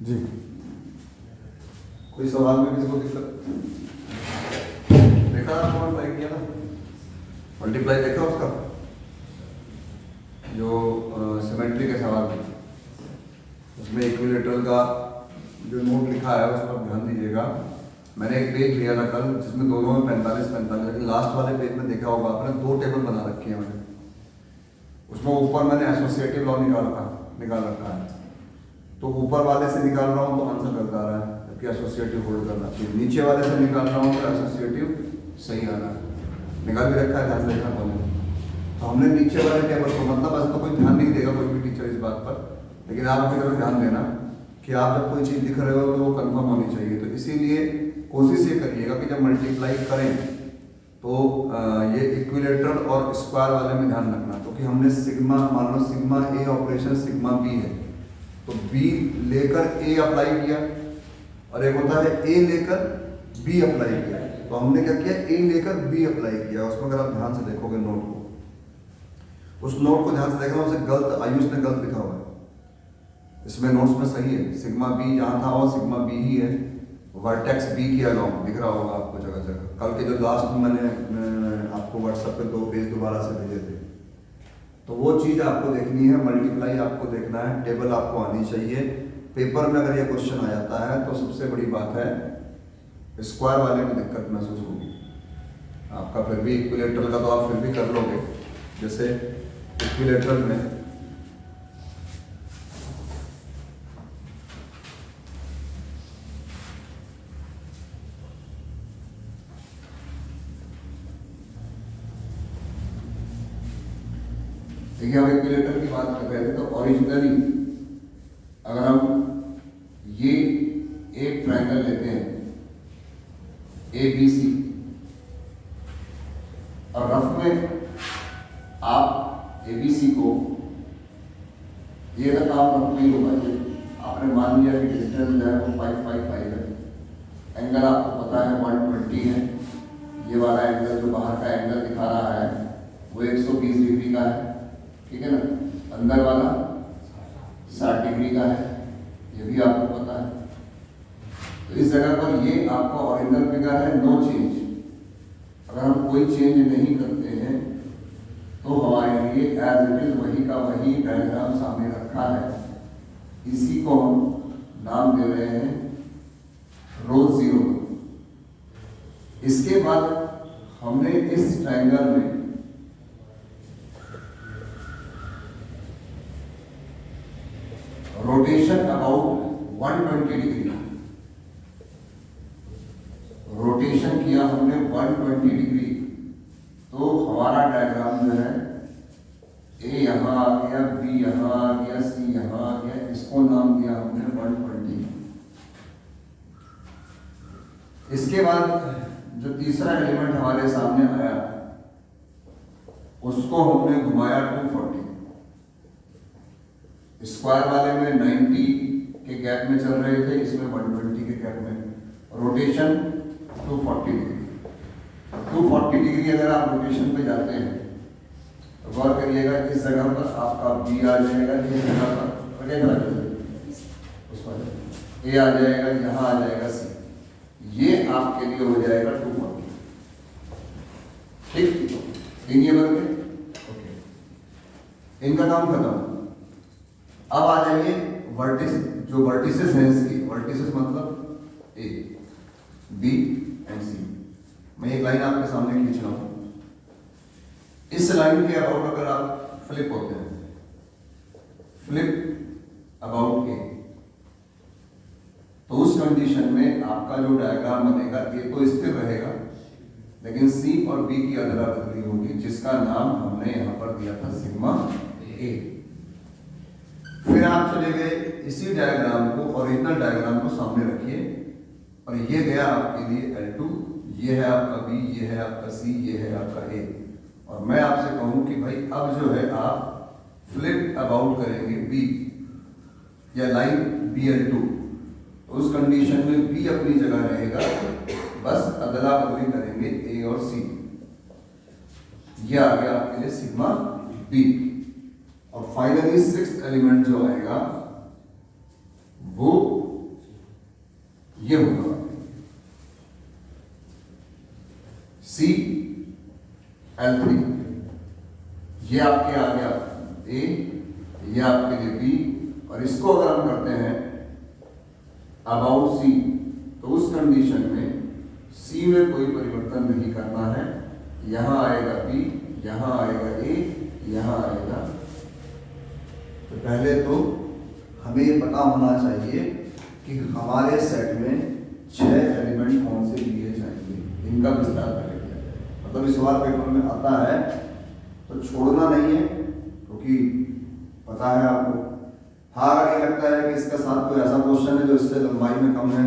जी। कोई सवाल में किसी को दिक्कत? देखा आपको मल्टीप्लाई किया ना, मल्टीप्लाई देखा उसका जो सिमेट्री के सवाल में, उसमें इक्विलेटरल का जो नोट लिखा है उस पर ध्यान दीजिएगा। मैंने एक पेज लिया था कल जिसमें दोनों में 45-45, लेकिन लास्ट वाले पेज में देखा होगा आपने 2 टेबल बना रखी है मैंने। उसमें ऊपर मैंने एसोसिएटिव लॉ निकाल रखा है, तो ऊपर वाले से निकाल रहा हूँ तो आंसर गलत आ रहा है, जबकि एसोसिएटिव होल्ड करना चाहिए। नीचे वाले से निकाल रहा हूँ तो एसोसिएटिव सही आ रहा है। निकाल भी रखा है, ध्यान से देखना दोनों। तो हमने नीचे वाले टेबल को, मतलब ऐसा तो कोई ध्यान नहीं देगा कोई भी टीचर इस बात पर, लेकिन आप अपनी तरफ ध्यान देना कि आप जब कोई चीज़ लिख रहे हो तो वो कन्फर्म होनी चाहिए। तो इसीलिए कोशिश ये करिएगा कि जब मल्टीप्लाई करें तो ये इक्विलेटरल और स्क्वायर वाले में ध्यान रखना, क्योंकि हमने सिग्मा, मान लो सिग्मा ए ऑपरेशन सिग्मा बी है, तो बी लेकर ए अप्लाई किया, और एक होता है ए लेकर बी अप्लाई किया। तो हमने क्या किया, ए लेकर बी अप्लाई किया। उसमें अगर आप ध्यान से देखोगे नोट को, उस नोट को ध्यान से देखना, उसे गलत आयुष ने गलत लिखा हुआ है। इसमें नोट्स में सही है, सिग्मा बी जहाँ था वो सिग्मा बी ही है, वर्टेक्स बी किया गया दिख रहा होगा आपको जगह जगह। कल के जो लास्ट में मैंने आपको व्हाट्सएप पे 2 पेज दोबारा से भेजे थे, तो वो चीज़ आपको देखनी है। मल्टीप्लाई आपको देखना है, टेबल आपको आनी चाहिए। पेपर में अगर ये क्वेश्चन आ जाता है तो सबसे बड़ी बात है स्क्वायर वाले में दिक्कत महसूस होगी आपका। फिर भी इक्विलेटरल का तो आप फिर भी कर लोगे। जैसे इक्विलेटरल में देखिए, हम इक्विलेटर की बात कर रहे थे, तो ओरिजिनली अगर हम ये एक ट्रायंगल लेते हैं ABC, और रफ में आप ABC को, ये तो काम रफ में ही होगा। आपने मान लिया कि डिस्टेंस जो है वो 555 है, एंगल आपको पता है 120 है, ये वाला एंगल जो बाहर का एंगल दिखा रहा है वो 120 डिग्री का है, ठीक है ना। अंदर वाला 60 डिग्री का है, ये भी आपको पता है। तो इस जगह पर ये आपका ओरिजिनल फिगर है, नो चेंज। अगर हम कोई चेंज नहीं करते हैं तो हमारे लिए एज इट इज वही का वही डायग्राम सामने रखा है। इसी को हम नाम दे रहे हैं रो 0। इसके बाद हमने इस ट्रायंगल में रोटेशन अबाउट 120 डिग्री, रोटेशन किया हमने 120 डिग्री। तो हमारा डायग्राम जो है ए यहाँ आ गया, बी यहाँ आ गया, सी यहाँ आ गया, इसको नाम दिया हमने 120। इसके बाद जो तीसरा एलिमेंट हमारे सामने आया उसको हमने घुमाया 240। स्क्वायर वाले में 90 के गैप में चल रहे थे, इसमें 120 के गैप में। Rotation 240 degree. 240 डिग्री अगर आप रोटेशन पे जाते हैं तो गौर करिएगा, इस जगह पर आपका बी आ जाएगा, इस जगह पर उस पर ए आ जाएगा, यहाँ आ जाएगा सी। ये आपके लिए हो जाएगा 240। ठीक, तीन ये बन गए। ओके, इनका काम खत्म। अब आ जाइए वर्टिस, जो वर्टिसेस हैं इसकी, वर्टिसेस मतलब ए, बी एंड सी। मैं एक लाइन आपके सामने खींच रहा हूं। इस लाइन के अबाउट अगर आप फ्लिप होते हैं, फ्लिप अबाउट ए, तो उस कंडीशन में आपका जो डायग्राम बनेगा ए तो स्थिर रहेगा, लेकिन सी और बी की अदला बदली होगी, जिसका नाम हमने यहां पर दिया था सिग्मा ए। फिर आप चले गए इसी डायग्राम को, ओरिजिनल डायग्राम को सामने रखिए, और ये गया आपके लिए L2, ये है आपका B, ये है आपका C, ये है आपका A। और मैं आपसे कहूं कि भाई अब जो है आप फ्लिप अबाउट करेंगे B या लाइन BL2, तो उस कंडीशन में B अपनी जगह रहेगा, बस अदला बदली करेंगे A और C। ये आ गया आपके लिए सिग्मा B। और फाइनली 6th एलिमेंट जो आएगा वो ये होगा CL3, ये आपके आ गया A, ये आपके लिए B, और इसको अगर हम करते हैं अबाउट C, तो उस कंडीशन में C में कोई परिवर्तन नहीं करना है, यहां आएगा B, यहां आएगा A, यहां आएगा। तो पहले तो हमें ये पता होना चाहिए कि हमारे सेट में 6 एलिमेंट कौन से लिए जाएंगे, इनका विस्तार कर लिया जाए। मतलब इस सवाल पेपर में आता है तो छोड़ना नहीं है, क्योंकि पता है आपको। हाँ, अगर ये लगता है कि इसका साथ कोई ऐसा क्वेश्चन है जो इससे लंबाई में कम है,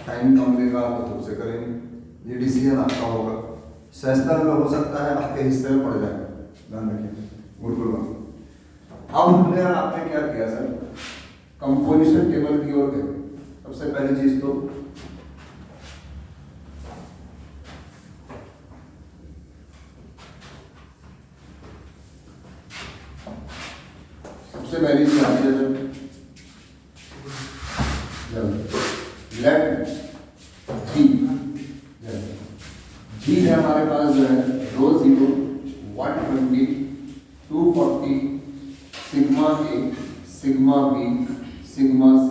टाइम कम लेगा, तो खुद से करेंगे, ये डिसीजन आपका होगा। सेमेस्टर में हो सकता है आपके हिस्से में पड़ जाए, ध्यान रखिए। गुड। अब हमने आपने क्या किया सर, कंपोजिशन टेबल की ओर गए। सबसे पहली चीज तो आती है लेट जी है हमारे पास जो है रो 0, 120, 240, sigma A, sigma B, sigma C।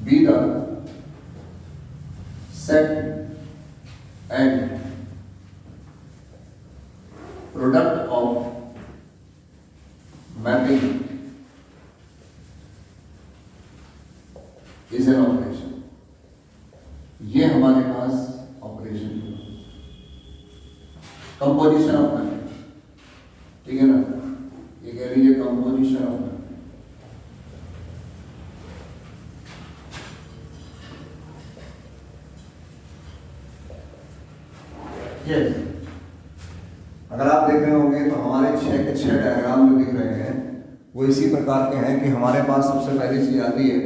Be the set and product of mapping is an operation। ये हमारे पास ऑपरेशन कंपोजिशन ऑफ मैपिंग, ठीक है ना, ये कह लीजिए कंपोजिशन ऑफ मैपिंग। Yes। अगर आप देख रहे होंगे तो हमारे 6 के 6 डायग्राम जो दिख रहे हैं वो इसी प्रकार के हैं कि हमारे पास सबसे पहली चीज आती है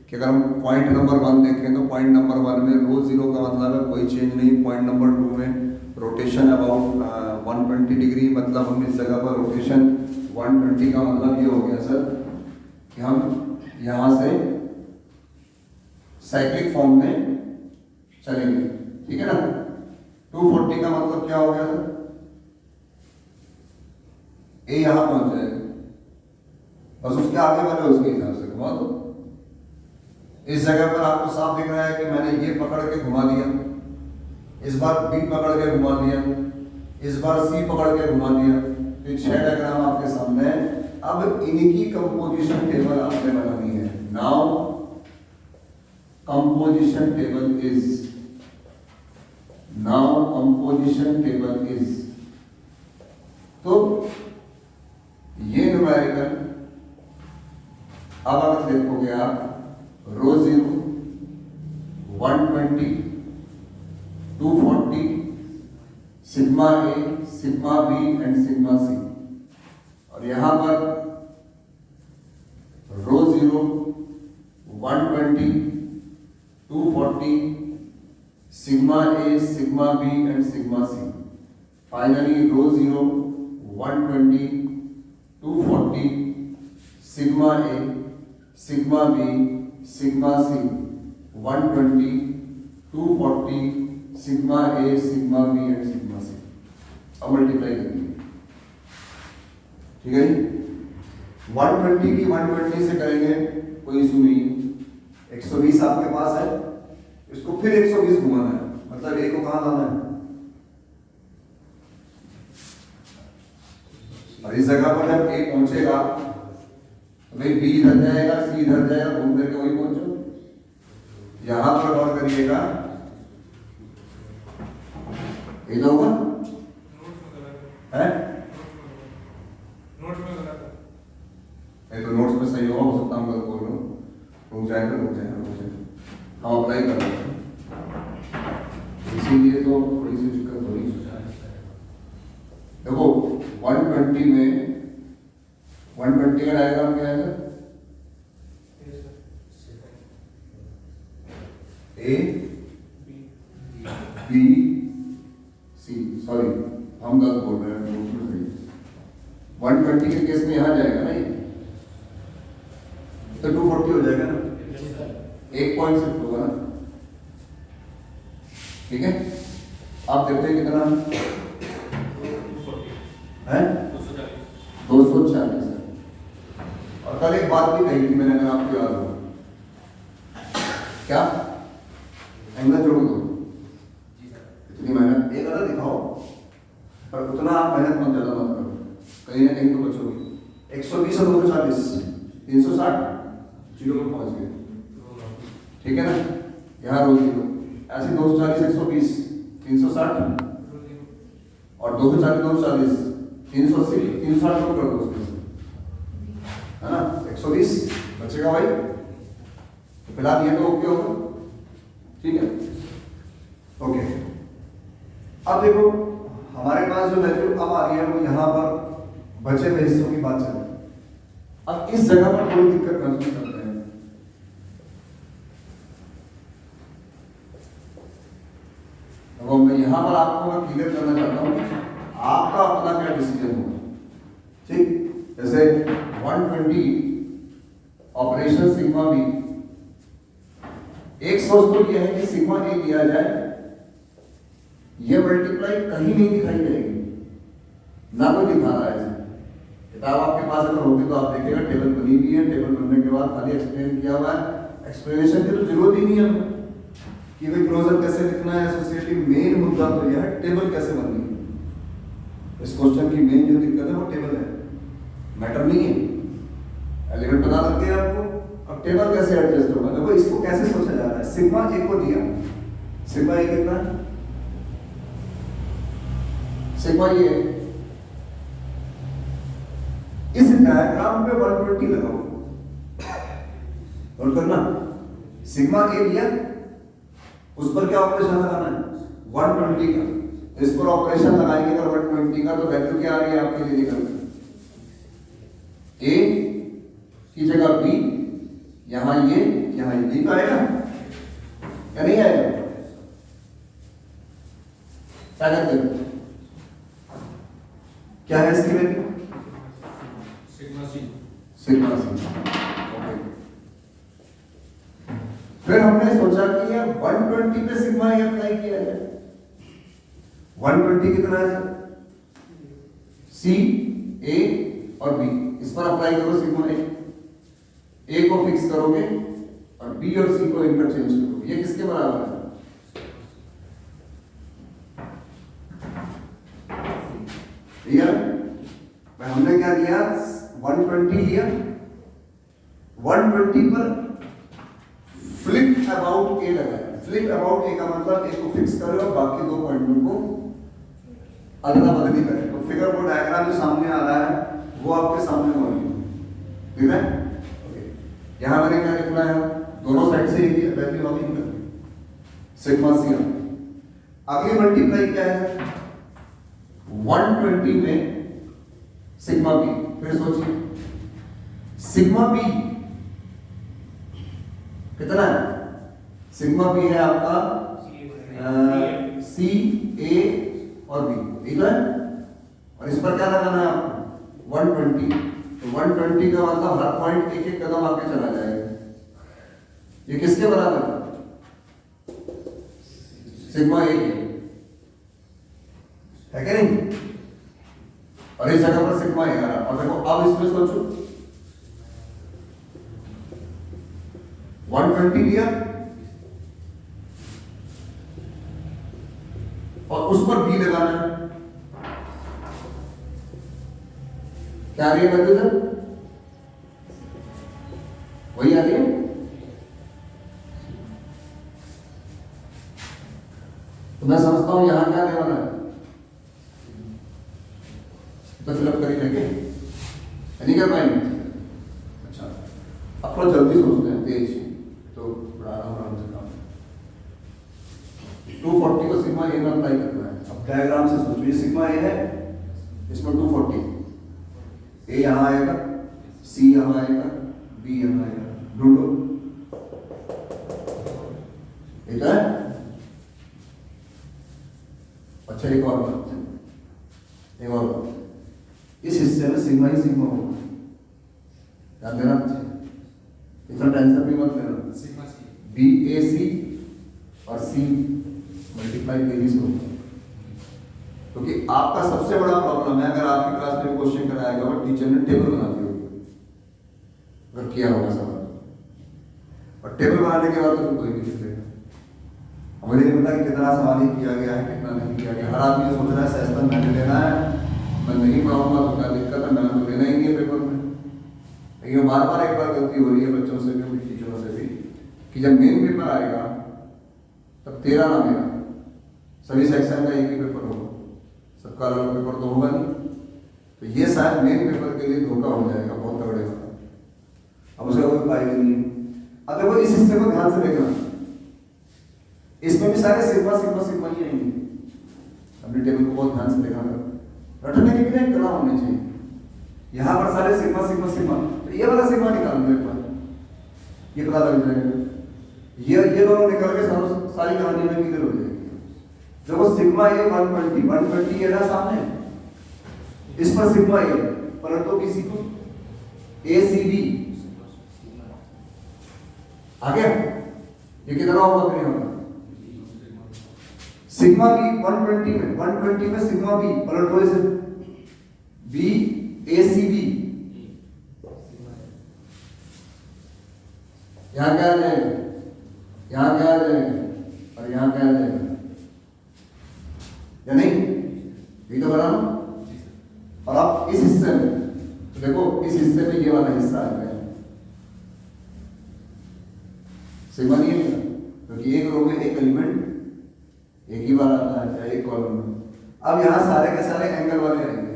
कि अगर हम पॉइंट नंबर 1 देखें तो पॉइंट नंबर 1 में रो 0 का मतलब है कोई चेंज नहीं। पॉइंट नंबर 2 में रोटेशन अबाउट 120 डिग्री, मतलब हम इस जगह पर रोटेशन 120 का मतलब ये हो गया सर कि हम यहाँ से साइक्लिक फॉर्म में चलेंगे, ठीक है ना। 240 का मतलब क्या हो गया सर, ए यहां पहुंच जाएगा, बस उसके आगे वाले उसके हिसाब से घुमा दो। इस जगह पर आपको साफ दिख रहा है कि मैंने ये पकड़ के घुमा दिया, इस बार बी पकड़ के घुमा दिया, इस बार सी पकड़ के घुमा दिया। तो 6 डायग्राम आपके सामने है। अब इनकी कंपोजिशन टेबल आपने बनानी है। नाउ कंपोजिशन टेबल इज तो ये न्यूमेरिकल, अब अगर देखोगे आप row 0, 120, 240, sigma A, sigma B and sigma C, और यहां पर row 0, 120, 240, sigma A, sigma B and sigma C। Finally row 0, 120, 240, sigma A, sigma B, sigma C, 120, 240, sigma A, sigma B and sigma C। अब multiply करेंगे, ठीक है जी। 120 की 120 से करेंगे, कोई इशू नहीं है। 120 आपके पास है, इसको फिर 120 घुमाना है, मतलब ए को कहां लाना है, और इस जगह पर जब ए पहुंचेगा तो भाई बी इधर जाएगा, सी इधर जाएगा, घूम करके वही पहुंचो। यहां पर गौर करिएगा, ये तो होगा है, ये तो नोट्स में सही होगा, हो सकता हूँ गलत बोल रहा हूँ, रुक जाएगा। हम अप्लाई कर रहे हैं, इसीलिए तो थोड़ी सी दिक्कत हो रही है। देखो 120 में 120 का डायग्राम क्या है sir, A B C, sorry हम गलत बोल रहे हैं, 120 के केस में यहां जाएगा ना ये, तो 240 हो जाएगा ना, 1 पॉइंट शिफ्ट होगा ना, ठीक है। आप देखते हैं कितना है, 240 है। और कल एक बात भी कही थी मैंने, अगर आपको याद हो, क्या एंगल जोड़ दो, इतनी मेहनत एक अलग दिखाओ, पर उतना आप मेहनत मत ज्यादा मत करो, कहीं ना कहीं तो बचोगे। 120 और 240 360 जीरो पर पहुंच गए, ठीक है ना, यहाँ रो जीरो, ऐसे 240 120 360 और 240 240 380 360 को कर दो उसमें से, है ना, 120 बचेगा भाई, तो फिलहाल ये तो ओके होगा, ठीक है, ओके। अब देखो हमारे पास जो वैल्यू अब आ रही है वो यहाँ पर बचे हुए हिस्सों की बात चल रही है। अब इस जगह पर कोई दिक्कत महसूस करते हैं, तो मैं यहाँ पर आपको मैं क्लियर करना चाहता हूँ आपका अपना क्या डिसीजन होगा, ठीक। जैसे 120 ऑपरेशन सिग्मा बी, एक सोच तो यह है कि सिग्मा ए दिया जाए, ये मल्टीप्लाई कहीं नहीं दिखाई जाएगी, ना कोई दिखा रहा है। किताब आपके पास अगर होगी तो आप देखिएगा टेबल बनी हुई है, टेबल बनने के बाद खाली एक्सप्लेन किया हुआ है, एक्सप्लेनेशन की तो जरूरत ही नहीं है कि भाई क्लोजर कैसे लिखना है, एसोसिएटिव मेन मुद्दा तो यह है टेबल कैसे बननी है। इस क्वेश्चन की मेन जो दिक्कत है वो टेबल है, मैटर नहीं है, एलिमेंट पता लग गया आपको, अब टेबल कैसे एडजस्ट होगा। देखो इसको कैसे सोचा जा रहा है, सिग्मा ए को दिया, सिग्मा ए कितना है, सिग्मा ये इस डायग्राम पे 120 लगाओ, नोट करना, सिग्मा ए दिया, उस पर क्या ऑपरेशन लगाना है 120 का, इस पर ऑपरेशन लगाएंगे अगर 120 का, तो वैल्यू क्या आ रही है आपके लिए निकल, ए की जगह बी, यहां ये बी का आएगा या नहीं आएगा, क्या करते हैं, क्या है इसकी वैल्यू सिग्मा सी, ओके। फिर हमने सोचा कि ये 120 पे सिग्मा ए अप्लाई किया जाए, 120 कितना है सी ए और बी, इस पर अप्लाई करो सिग्मा ए को फिक्स करोगे और बी और सी को इंटरचेंज करोगे, ये किसके बराबर है, क्लियर। भाई हमने क्या किया 120 लिया, 120 पर फ्लिप अबाउट ए लगाया, फ्लिप अबाउट ए का मतलब ए को फिक्स करो और बाकी दो पॉइंटों को अदला बदली करें, तो फिगर वो डायग्राम जो सामने आ रहा है वो आपके सामने मौजूद है, ठीक है। यहां मैंने क्या लिखना है, दोनों साइड से एक वैल्यू वाली सिग्मा सी। अगली मल्टीप्लाई क्या है 120 में सिग्मा बी, फिर सोचिए सिग्मा बी कितना है, सिग्मा बी है आपका सी ए और बी, ठीक है, और इस पर क्या लगाना है आपको 120, तो 120 का मतलब हर पॉइंट एक एक कदम आगे चला जाएगा, ये किसके बराबर है सिग्मा ए है क्या नहीं, और इस जगह पर सिग्मा ए आ रहा, और देखो अब इसमें सोचो 120 लिया और उस पर बी लगाना है, क्या आ रही है वैल्यू सर, वही आ रही है, तो मैं समझता हूं यहां क्या आने वाला है, तो फिलअप करी लेंगे नहीं कर पाएंगे, अच्छा अब थोड़ा जल्दी सोचते हैं तेज, तो बड़ा आराम से काम, 240 को सिग्मा ए में अप्लाई करना है। अब डायग्राम से सोचो, ये सिग्मा ए है, इसमें 240, ए यहां आएगा, सी यहां आएगा, बी यहां आएगा, ढूंढो, ठीक है। अच्छा एक और बात, इस हिस्से में सिग्मा ही सिग्मा होगा, ध्यान देना, इतना टेंशन भी मत लेना। बी ए सी और सी मल्टीप्लाई तेईस होगा, क्योंकि आपका सबसे बड़ा प्रॉब्लम है, अगर आपकी क्लास में क्वेश्चन कराएगा और टीचर ने टेबल बना दी होगी, अगर किया होगा सवाल, और टेबल बनाने के बाद तो कोई नहीं लिखेगा। मुझे नहीं पता कि कितना सवाल ही किया गया है, कितना नहीं किया गया। हर आदमी सोच रहा है सेशन मैंने लेना है, मैं नहीं पढ़ाऊंगा तो क्या दिक्कत है, मैंने तो लेना ही नहीं है पेपर में। लेकिन बार बार एक बार गलती हो रही है बच्चों से भी, टीचरों से भी, कि जब मेन पेपर आएगा तब तेरा ना मेरा, सभी सेक्शन का एक ही पेपर होगा, सबका अलग पेपर तो होगा नहीं। तो ये शायद मेन पेपर के लिए धोखा हो जाएगा बहुत तगड़े वाला, अब उसे कोई फायदा नहीं है। अगर वो इस हिस्से को ध्यान से देखना, इसमें भी सारे सिग्मा सिग्मा सिग्मा ही आएंगे। अपने टेबल को बहुत ध्यान से देखा कर, रटने के बिना कला होनी चाहिए। यहाँ पर सारे सिग्मा सिग्मा सिग्मा, तो ये वाला सिग्मा निकाल दो एक बार, ये पता लग जाएगा। ये दोनों निकल के सारी कहानी में क्लियर हो जाएगी। देखो सिग्मा ए 120 है ना सामने, इस पर सिग्मा ए पलट दो किसी को, ए सी बी आ गया। ये कितना होगा फिर यहाँ सिग्मा बी 120 में सिग्मा बी पलट दो इसे, बी ए सी बी, यहाँ क्या आ जाएगा, यहाँ क्या आ जाएगा और यहाँ क्या आ जाएगा, या नहीं, यही तो बना ना। और आप इस हिस्से में तो देखो, इस हिस्से में ये वाला हिस्सा आ गया, सिग्मा नहीं है, क्योंकि एक रो में एक एलिमेंट एक ही बार आता है, चाहे एक कॉलम में। अब यहाँ सारे के सारे एंगल वाले रहेंगे,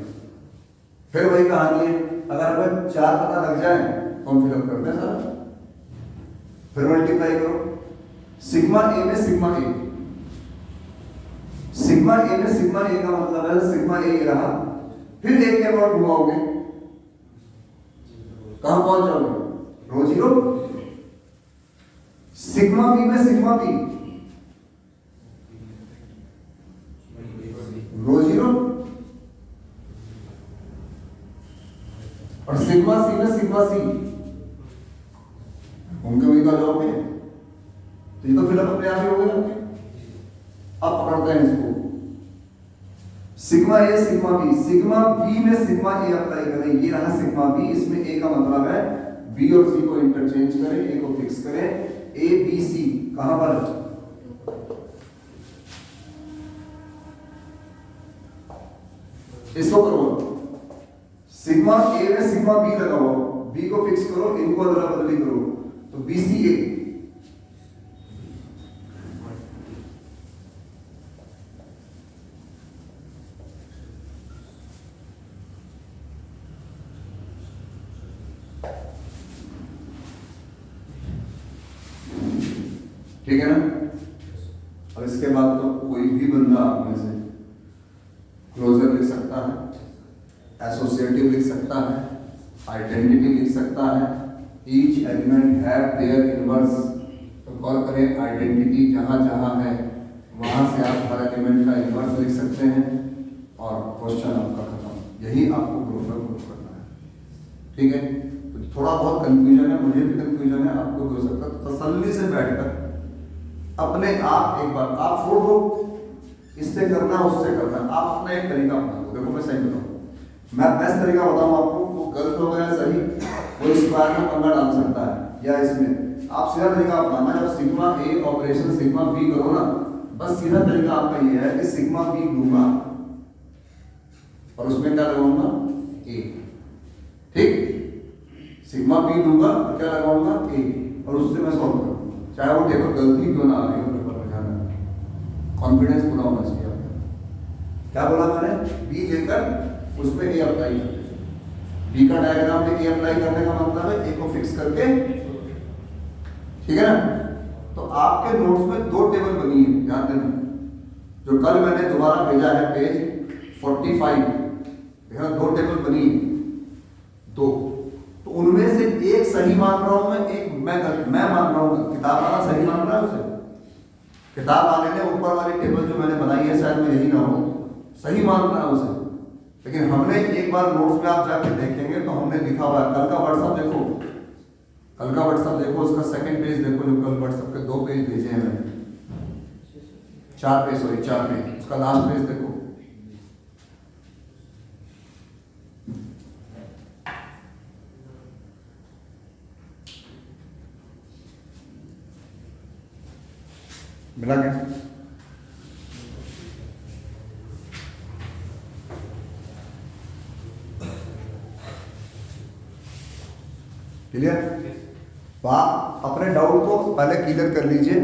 फिर वही कहानी है। अगर हमें 4 पता लग जाए तो फिलअप करते हैं सारा, फिर मल्टीप्लाई करो। सिग्मा ए में सिग्मा ए, सिग्मा ए में सिग्मा ए का मतलब है सिग्मा ए रहा, फिर एक के बाद घुमाओगे कहां पहुंच जाओगे, रो जीरो। सिग्मा बी में सिग्मा बी, रो जीरो। और सिग्मा सी में सिग्मा सी, होंगे वही का जवाब है, तो ये तो फिलअप अपने आप ही हो गया। अब पकड़ते हैं इसको, सिग्मा ए सिग्मा बी में सिग्मा ए अप्लाई करें, ये रहा सिग्मा बी, इसमें ए का मतलब है बी और सी को इंटरचेंज करें, ए को फिक्स करें, ए बी सी कहां पर, इसको करो, सिग्मा ए में सिग्मा बी लगाओ, बी को फिक्स करो, इनको अदला बदली करो, तो बी सी ए, ठीक है ना। और इसके बाद तो कोई भी बंदा आप में से क्लोजर लिख सकता है, एसोसिएटिव लिख सकता है, आइडेंटिटी लिख सकता है, each element have their inverse. तो कॉल करें आइडेंटिटी, जहां जहां है वहां से आप हर एलिमेंट का इनवर्स लिख सकते हैं और क्वेश्चन आपका खत्म। यही आपको ग्रुप में प्रूफ करना है, ठीक है। तो थोड़ा बहुत कंफ्यूजन है, मुझे भी कंफ्यूजन है, आपको भी हो सकता है। तसल्ली से बैठकर अपने आप एक बार आप छोड़ दो, इससे करना उससे करना, आप अपना एक तरीका अपना लो। देखो मैं सही बताऊं, मैं बेस्ट तरीका बताऊं आपको, वो गलत हो गया सही, वो स्क्वायर में पंगा डाल सकता है या इसमें, आप सीधा तरीका अपनाना। जब सिग्मा ए ऑपरेशन सिग्मा बी करो ना, बस सीधा तरीका आपका ये है कि सिग्मा बी लूंगा और उसमें क्या लगाऊंगा, ए, ठीक। सिग्मा बी लूंगा और क्या लगाऊंगा, ए, और उससे मैं सॉल्व करूंगा, चाहे वो टेबल गलती क्यों ना आ रही हो, पेपर में जाना, कॉन्फिडेंस पूरा होना चाहिए आपका। क्या बोला मैंने, बी लेकर उसमें ए अप्लाई कर, बी का डायग्राम में ए अप्लाई करने का मतलब है ए को फिक्स करके, ठीक है ना। तो आपके नोट्स में 2 टेबल बनी है, ध्यान देना, जो कल मैंने दोबारा भेजा है पेज 45, देखना 2 टेबल बनी है, 2। तो उनमें से एक सही मान रहा हूं मैं, एक मैं मान रहा हूं, किताब वाला सही मान रहा है उसे, किताब वाले ने ऊपर वाली टेबल जो मैंने बनाई है शायद में यही ना हो, सही मान रहा है उसे। लेकिन हमने एक बार नोट्स में आप जाके देखेंगे तो हमने लिखा हुआ है, कल का व्हाट्सएप देखो, कल का व्हाट्सअप देखो, उसका सेकंड पेज देखो, जो कल व्हाट्सअप के 2 पेज भेजे हैं मैंने, 4 पेज, सॉरी 4 पेज, उसका लास्ट पेज देखो। मिला क्या? क्लियर? तो आप अपने डाउट को पहले क्लियर कर लीजिए।